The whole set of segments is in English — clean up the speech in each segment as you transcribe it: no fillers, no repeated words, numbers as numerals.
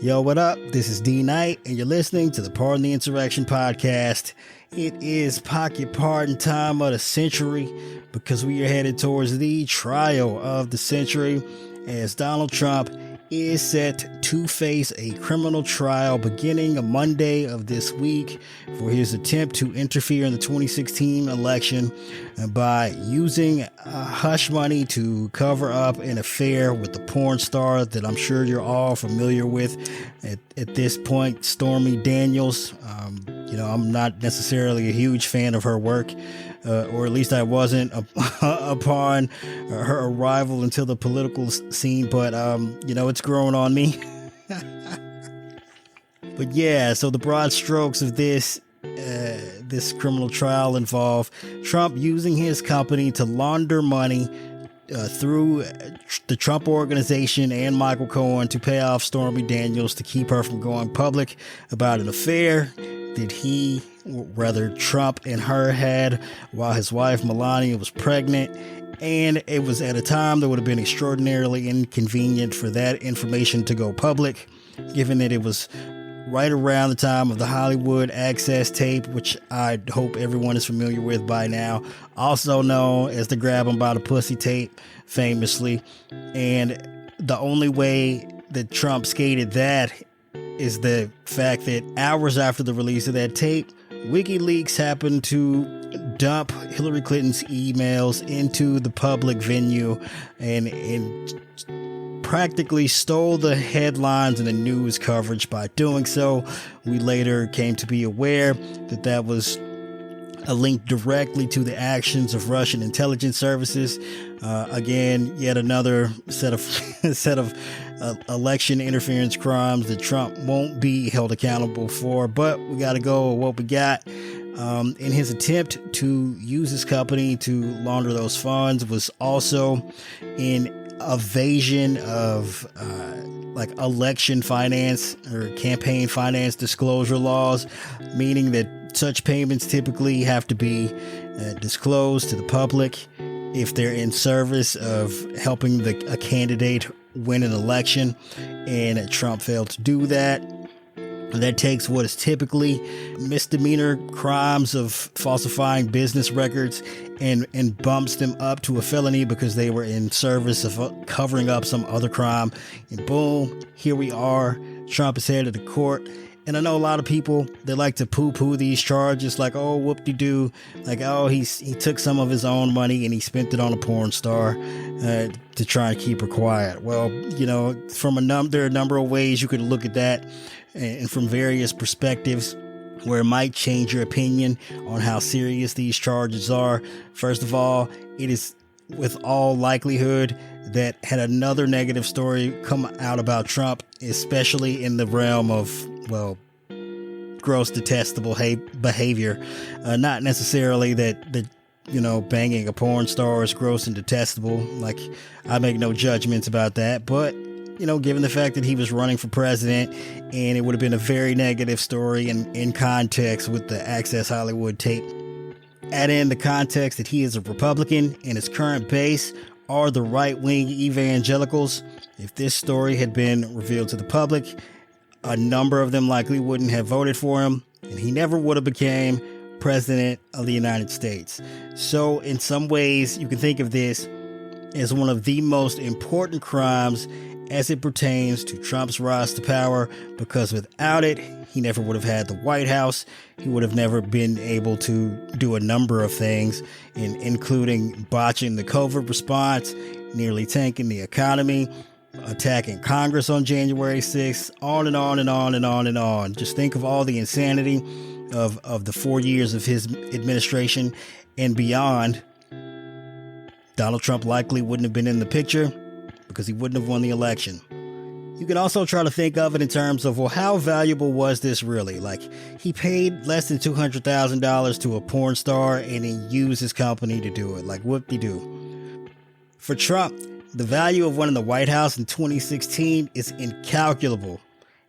Yo, what up? This is D Knight, and you're listening to the Pardon the Insurrection podcast. It is pocket pardon time of the century because we are headed towards the trial of the century as Donald Trump is set to face a criminal trial beginning on Monday of this week for his attempt to interfere in the 2016 election by using hush money to cover up an affair with the porn star that I'm sure you're all familiar with at this point, Stormy Daniels. I'm not necessarily a huge fan of her work, or at least I wasn't upon her arrival into the political scene, but it's growing on me. But yeah, so the broad strokes of this criminal trial involve Trump using his company to launder money through the Trump Organization and Michael Cohen to pay off Stormy Daniels to keep her from going public about an affair that Trump and her had while his wife Melania was pregnant. And it was at a time that would have been extraordinarily inconvenient for that information to go public, given that it was right around the time of the Hollywood Access tape, which I hope everyone is familiar with by now, also known as the grab 'em by the pussy tape, famously. And the only way that Trump skated that is the fact that hours after the release of that tape, WikiLeaks happened to dump Hillary Clinton's emails into the public venue and practically stole the headlines and the news coverage by doing so. We later came to be aware that that was a link directly to the actions of Russian intelligence services. Again, yet another set of election interference crimes that Trump won't be held accountable for, but we got to go with what we got. In his attempt to use his company to launder those funds was also in evasion of election finance or campaign finance disclosure laws, meaning that such payments typically have to be disclosed to the public if they're in service of helping a candidate win an election, and Trump failed to do that. That takes what is typically misdemeanor crimes of falsifying business records and bumps them up to a felony because they were in service of covering up some other crime. And boom, here we are. Trump is headed to court. And I know a lot of people, they like to poo-poo these charges like, oh, whoop-de-doo. Like, oh, he took some of his own money and he spent it on a porn star to try and keep her quiet. Well, there are a number of ways you could look at that, and from various perspectives where it might change your opinion on how serious these charges are. First of all, it is with all likelihood that had another negative story come out about Trump, especially in the realm of, gross, detestable behavior. Not necessarily that banging a porn star is gross and detestable. Like, I make no judgments about that, but given the fact that he was running for president, and it would have been a very negative story in context with the Access Hollywood tape. Add in the context that he is a Republican and his current base are the right-wing evangelicals. If this story had been revealed to the public, a number of them likely wouldn't have voted for him, and he never would have became president of the United States. So in some ways, you can think of this as one of the most important crimes as it pertains to Trump's rise to power, because without it, he never would have had the White House. He would have never been able to do a number of things, including botching the COVID response, nearly tanking the economy, attacking Congress on January 6th, on and on and on and on and on. Just think of all the insanity of the 4 years of his administration and beyond. Donald Trump likely wouldn't have been in the picture because he wouldn't have won the election. You can also try to think of it in terms of, how valuable was this really? Like, he paid less than $200,000 to a porn star and he used his company to do it. Like, whoop-de-doo. For Trump, the value of winning the White House in 2016 is incalculable.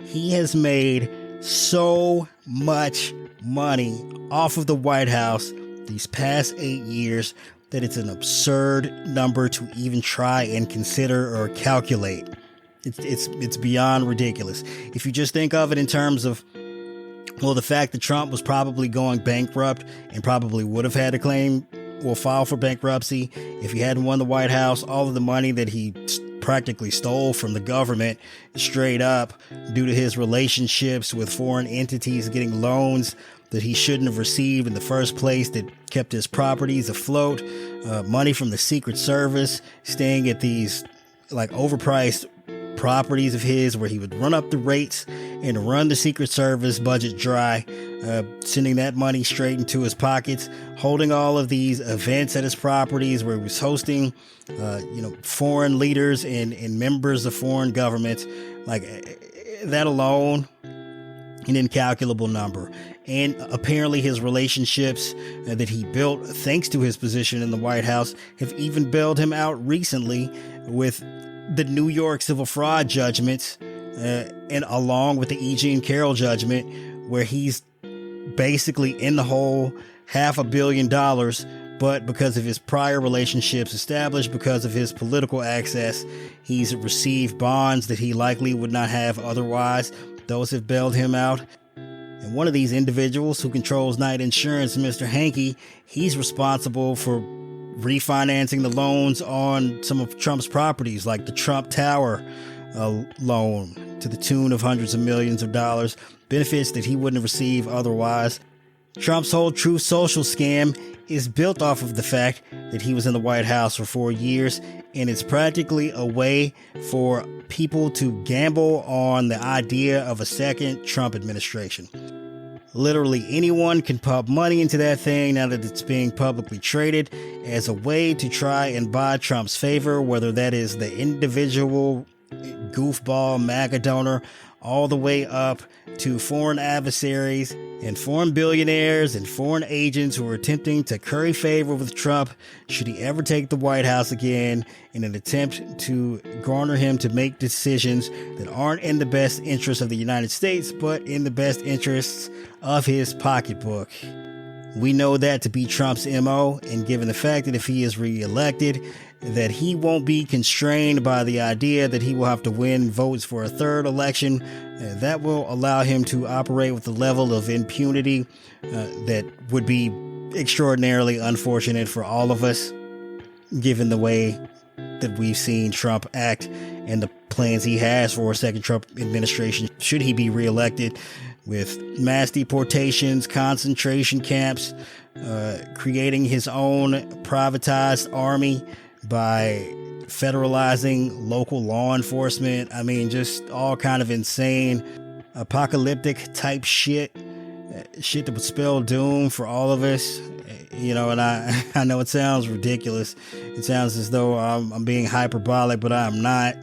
He has made so much money off of the White House these past 8 years that it's an absurd number to even try and consider or calculate. It's beyond ridiculous. If you just think of it in terms of, well, the fact that Trump was probably going bankrupt and probably would have had to claim or file for bankruptcy if he hadn't won the White House, all of the money that he practically stole from the government straight up due to his relationships with foreign entities, getting loans that he shouldn't have received in the first place that kept his properties afloat, money from the Secret Service, staying at these like overpriced properties of his where he would run up the rates and run the Secret Service budget dry, sending that money straight into his pockets, holding all of these events at his properties where he was hosting, foreign leaders and members of foreign governments. Like that alone, an incalculable number. And apparently his relationships that he built thanks to his position in the White House have even bailed him out recently with the New York civil fraud judgments, and along with the E. Jean Carroll judgment, where he's basically in the hole $500 million, but because of his prior relationships established, because of his political access, he's received bonds that he likely would not have otherwise. Those have bailed him out. And one of these individuals who controls Knight Insurance, Mr. Hankey, he's responsible for refinancing the loans on some of Trump's properties, like the Trump Tower loan to the tune of hundreds of millions of dollars, benefits that he wouldn't receive otherwise. Trump's whole Truth Social scam is built off of the fact that he was in the White House for 4 years, and it's practically a way for people to gamble on the idea of a second Trump administration. Literally anyone can pump money into that thing now that it's being publicly traded as a way to try and buy Trump's favor, whether that is the individual goofball MAGA donor all the way up to foreign adversaries and foreign billionaires and foreign agents who are attempting to curry favor with Trump should he ever take the White House again in an attempt to garner him to make decisions that aren't in the best interest of the United States, but in the best interests of his pocketbook. We know that to be Trump's MO, and given the fact that if he is reelected, that he won't be constrained by the idea that he will have to win votes for a third election, that will allow him to operate with a level of impunity that would be extraordinarily unfortunate for all of us, given the way that we've seen Trump act and the plans he has for a second Trump administration should he be reelected, with mass deportations, concentration camps, creating his own privatized army by federalizing local law enforcement. I mean, just all kind of insane apocalyptic type shit that would spell doom for all of us. And I know it sounds ridiculous. It sounds as though I'm being hyperbolic, but I'm not.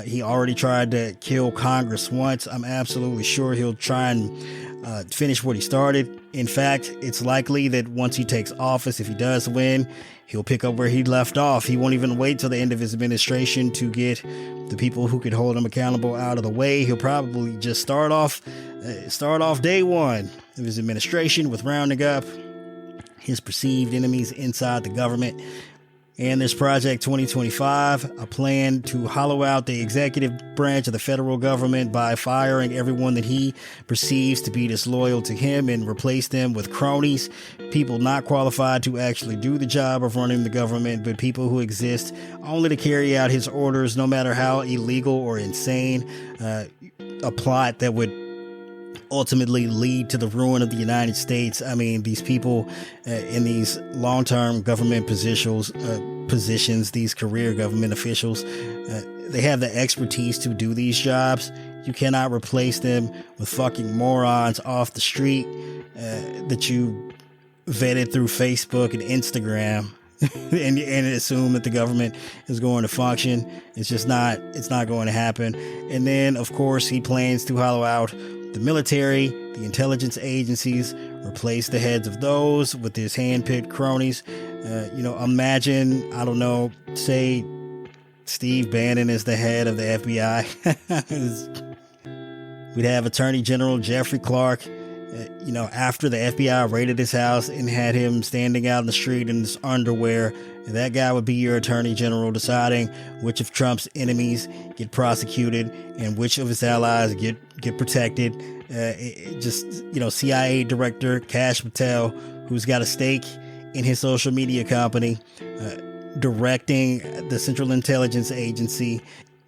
He already tried to kill Congress once. I'm absolutely sure he'll try and finish what he started. In fact, it's likely that once he takes office, if he does win, he'll pick up where he left off. He won't even wait till the end of his administration to get the people who could hold him accountable out of the way. He'll probably just start off day one of his administration with rounding up his perceived enemies inside the government. And there's Project 2025, a plan to hollow out the executive branch of the federal government by firing everyone that he perceives to be disloyal to him and replace them with cronies, people not qualified to actually do the job of running the government, but people who exist only to carry out his orders, no matter how illegal or insane, a plot that would ultimately lead to the ruin of the United States. I mean, these people in these long-term government positions, these career government officials, they have the expertise to do these jobs. You cannot replace them with fucking morons off the street that you vetted through Facebook and Instagram and assume that the government is going to function. It's not going to happen. And then, of course, he plans to hollow out the military, the intelligence agencies, replace the heads of those with his hand-picked cronies. Imagine, I don't know, say Steve Bannon is the head of the FBI. We'd have Attorney General Jeffrey Clark After the FBI raided his house and had him standing out in the street in his underwear, that guy would be your attorney general, deciding which of Trump's enemies get prosecuted and which of his allies get protected. CIA director Kash Patel, who's got a stake in his social media company, directing the Central Intelligence Agency,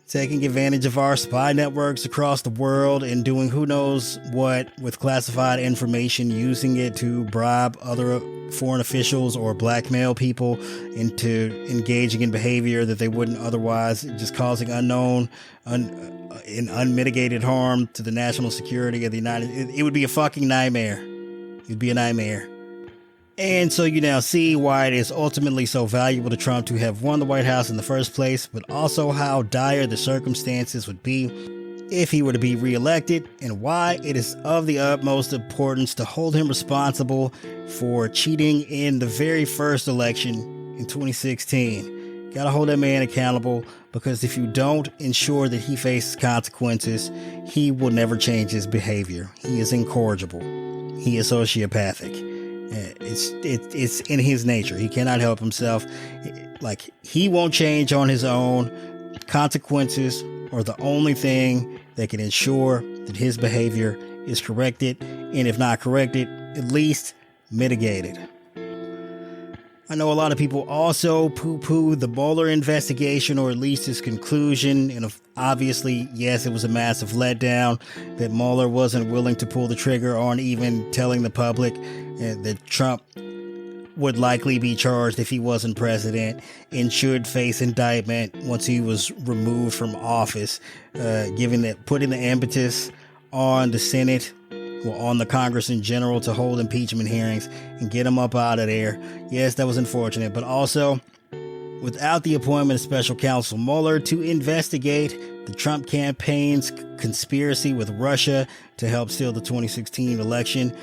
taking advantage of our spy networks across the world and doing who knows what with classified information, using it to bribe other foreign officials or blackmail people into engaging in behavior that they wouldn't otherwise, just causing unknown and unmitigated harm to the national security of the it would be a fucking nightmare. It'd be a nightmare. And so you now see why it is ultimately so valuable to Trump to have won the White House in the first place, but also how dire the circumstances would be if he were to be reelected, and why it is of the utmost importance to hold him responsible for cheating in the very first election in 2016. Gotta hold that man accountable, because if you don't ensure that he faces consequences, he will never change his behavior. He is incorrigible. He is sociopathic. It's in his nature. He cannot help himself. Like, he won't change on his own. Consequences are the only thing that can ensure that his behavior is corrected, and if not corrected, at least mitigated. I know a lot of people also poo-poo the Mueller investigation, or at least his conclusion, and obviously, yes, it was a massive letdown that Mueller wasn't willing to pull the trigger on even telling the public that Trump would likely be charged if he wasn't president and should face indictment once he was removed from office, putting the impetus on the Senate, well, on the Congress in general, to hold impeachment hearings and get him up out of there. Yes, that was unfortunate, but also without the appointment of Special Counsel Mueller to investigate the Trump campaign's conspiracy with Russia to help steal the 2016 election,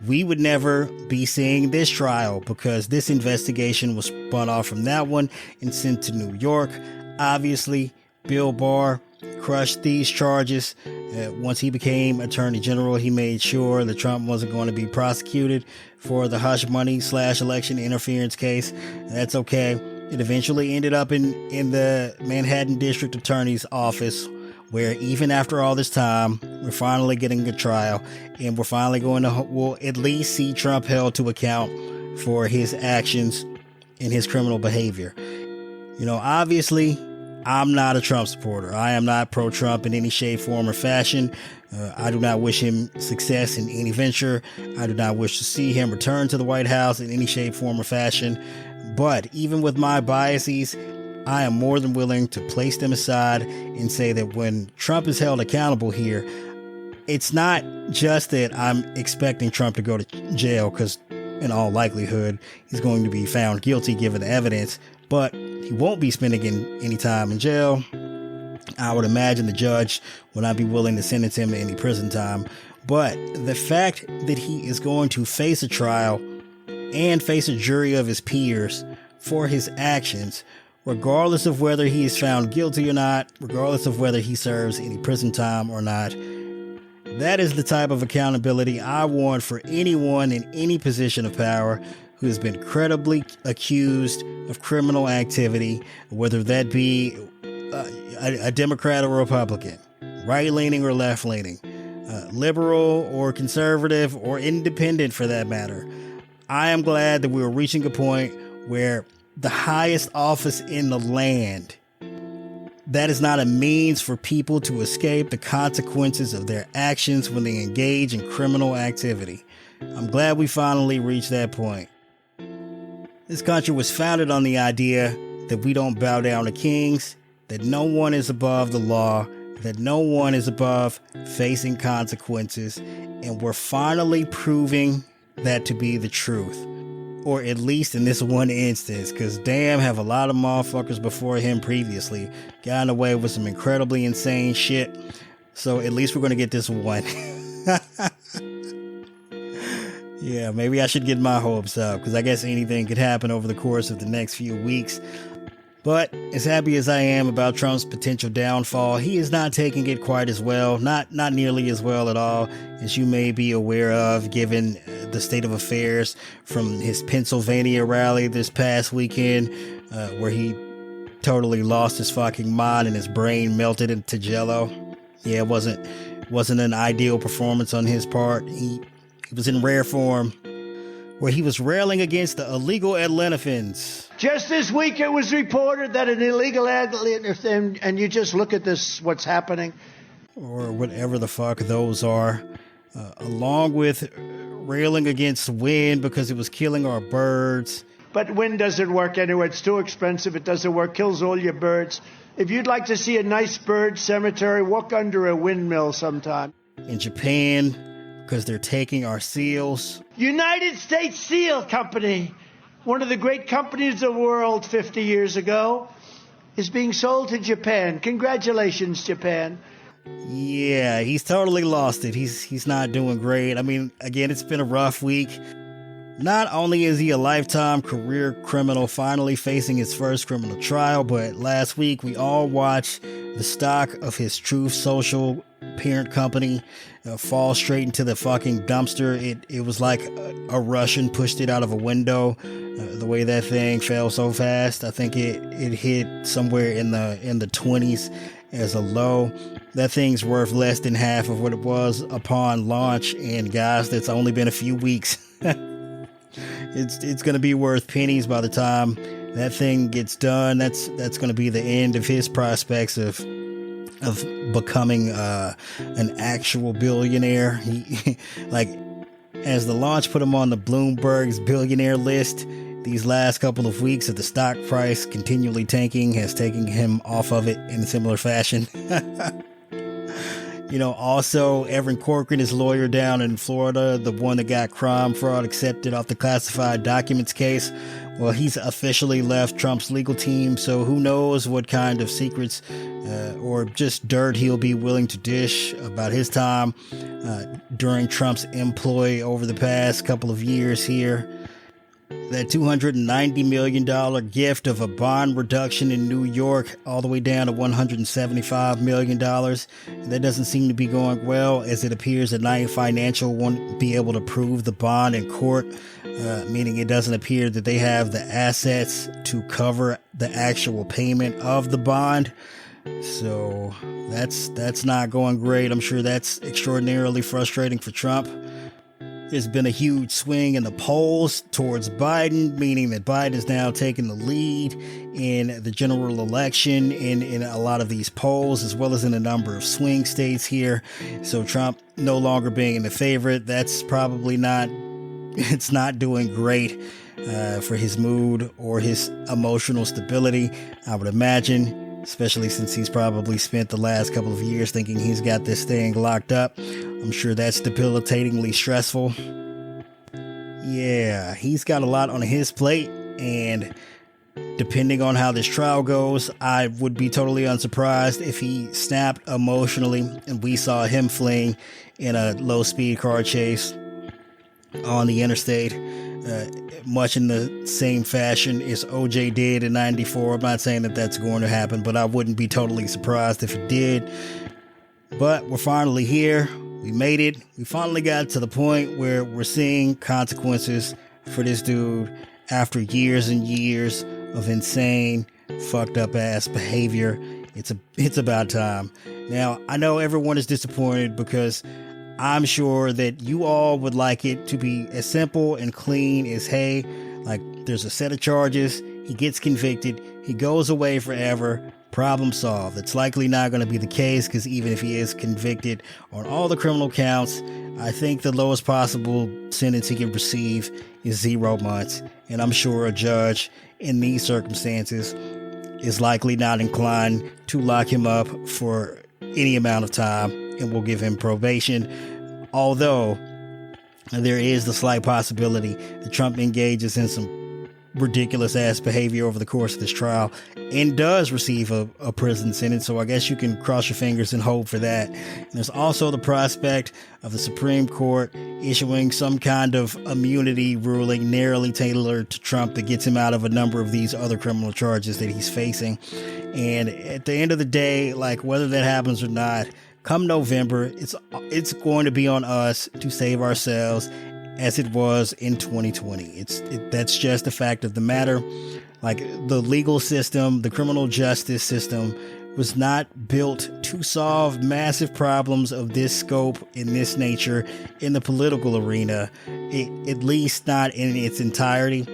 we would never be seeing this trial, because this investigation was spun off from that one and sent to New York. Obviously, Bill Barr crushed these charges. Once he became Attorney General, he made sure that Trump wasn't going to be prosecuted for the hush money / election interference case. That's okay. It eventually ended up in the Manhattan District Attorney's office, where even after all this time, we're finally getting a trial, and we're finally we'll at least see Trump held to account for his actions and his criminal behavior. Obviously, I'm not a Trump supporter. I am not pro-Trump in any shape, form, or fashion. I do not wish him success in any venture. I do not wish to see him return to the White House in any shape, form, or fashion. But even with my biases, I am more than willing to place them aside and say that when Trump is held accountable here, it's not just that I'm expecting Trump to go to jail, because in all likelihood, he's going to be found guilty given the evidence, but he won't be spending any time in jail. I would imagine the judge would not be willing to sentence him to any prison time. But the fact that he is going to face a trial and face a jury of his peers for his actions, regardless of whether he is found guilty or not, regardless of whether he serves any prison time or not, that is the type of accountability I want for anyone in any position of power who has been credibly accused of criminal activity, whether that be a Democrat or Republican, right-leaning or left-leaning, liberal or conservative or independent for that matter. I am glad that we're reaching a point where the highest office in the land, that is not a means for people to escape the consequences of their actions when they engage in criminal activity. I'm glad we finally reached that point. This country was founded on the idea that we don't bow down to kings, that no one is above the law, that no one is above facing consequences, and we're finally proving that to be the truth. Or at least in this one instance, because damn, have a lot of motherfuckers before him previously gotten away with some incredibly insane shit. So at least we're going to get this one. Yeah, maybe I should get my hopes up, because I guess anything could happen over the course of the next few weeks. But as happy as I am about Trump's potential downfall, he is not taking it quite as well, not nearly as well at all, as you may be aware of, given the state of affairs from his Pennsylvania rally this past weekend, where he totally lost his fucking mind and his brain melted into jello. Yeah, it wasn't an ideal performance on his part. He was in rare form, where he was railing against the illegal Atlantifins. Just this week it was reported that an illegal Atlantifin, and you just look at this, what's happening. Or whatever the fuck those are. Along with railing against wind because it was killing our birds. But wind doesn't work anyway. It's too expensive. It doesn't work. Kills all your birds. If you'd like to see a nice bird cemetery, walk under a windmill sometime. In Japan, because they're taking our seals. United States Seal Company, one of the great companies of the world 50 years ago, is being sold to Japan. Congratulations, Japan. Yeah, he's totally lost it. He's not doing great. I mean, again, it's been a rough week. Not only is he a lifetime career criminal finally facing his first criminal trial, but last week we all watched the stock of his Truth Social parent company fall straight into the fucking dumpster. It was like a Russian pushed it out of a window. The way that thing fell so fast, I think it hit somewhere in the 20s as a low. That thing's worth less than half of what it was upon launch, and guys, that's only been a few weeks. It's going to be worth pennies by the time that thing gets done. That's going to be the end of his prospects of becoming an actual billionaire. He, like, as the launch put him on the Bloomberg's billionaire list, these last couple of weeks of the stock price continually tanking has taken him off of it in a similar fashion. You know, also, Evan Corcoran, his lawyer down in Florida, the one that got crime fraud accepted off the classified documents case, well, he's officially left Trump's legal team, so who knows what kind of secrets or just dirt he'll be willing to dish about his time during Trump's employ over the past couple of years here. That $290 million gift of a bond reduction in New York all the way down to $175 million. That doesn't seem to be going well, as it appears that Knight Financial won't be able to prove the bond in court, meaning it doesn't appear that they have the assets to cover the actual payment of the bond. So that's not going great. I'm sure that's extraordinarily frustrating for Trump. There's been a huge swing in the polls towards Biden, meaning that Biden is now taking the lead in the general election in a lot of these polls, as well as in a number of swing states here. So Trump no longer being the favorite, that's probably it's not doing great for his mood or his emotional stability, I would imagine. Especially since he's probably spent the last couple of years thinking he's got this thing locked up. I'm sure that's debilitatingly stressful. Yeah, he's got a lot on his plate, and depending on how this trial goes, I would be totally unsurprised if he snapped emotionally and we saw him fleeing in a low-speed car chase on the interstate. Much in the same fashion as OJ did in 94. I'm not saying that that's going to happen, but I wouldn't be totally surprised if it did. But we're finally here. We made it. We finally got to the point where we're seeing consequences for this dude after years and years of insane, fucked up ass behavior. It's about time. Now, I know everyone is disappointed because I'm sure that you all would like it to be as simple and clean as, hey, like, there's a set of charges, he gets convicted, he goes away forever, problem solved. It's likely not going to be the case, because even if he is convicted on all the criminal counts, I think the lowest possible sentence he can receive is 0 months. And I'm sure a judge in these circumstances is likely not inclined to lock him up for any amount of time and will give him probation, although there is the slight possibility that Trump engages in some ridiculous ass behavior over the course of this trial and does receive a prison sentence. So I guess you can cross your fingers and hope for that. And there's also the prospect of the Supreme Court issuing some kind of immunity ruling narrowly tailored to Trump that gets him out of a number of these other criminal charges that he's facing. And at the end of the day, like, whether that happens or not, come November, it's going to be on us to save ourselves, as it was in 2020. That's just the fact of the matter. Like, the legal system, the criminal justice system was not built to solve massive problems of this scope, in this nature, in the political arena, at least not in its entirety.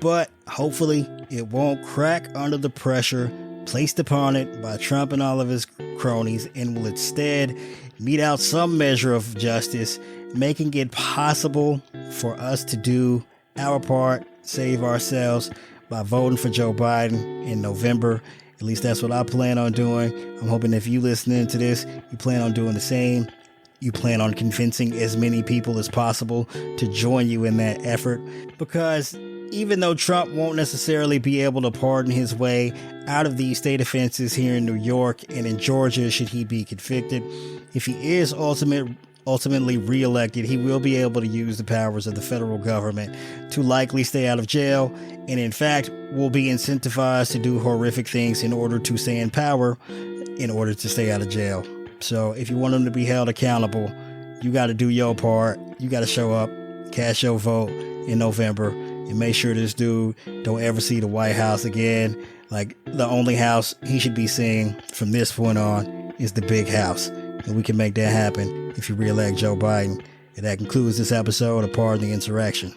But hopefully it won't crack under the pressure placed upon it by Trump and all of his cronies, and will instead mete out some measure of justice, making it possible for us to do our part, save ourselves, by voting for Joe Biden in November. At least that's what I plan on doing. I'm hoping if you listening to this, you plan on doing the same. You plan on convincing as many people as possible to join you in that effort, because even though Trump won't necessarily be able to pardon his way out of these state offenses here in New York and in Georgia, should he be convicted, if he is ultimately reelected, he will be able to use the powers of the federal government to likely stay out of jail, and in fact will be incentivized to do horrific things in order to stay in power, in order to stay out of jail. So if you want him to be held accountable, you got to do your part. You got to show up, cast your vote in November, and make sure this dude don't ever see the White House again. Like, the only house he should be seeing from this point on is the big house. And we can make that happen if you reelect Joe Biden. And that concludes this episode of Pardon the Insurrection.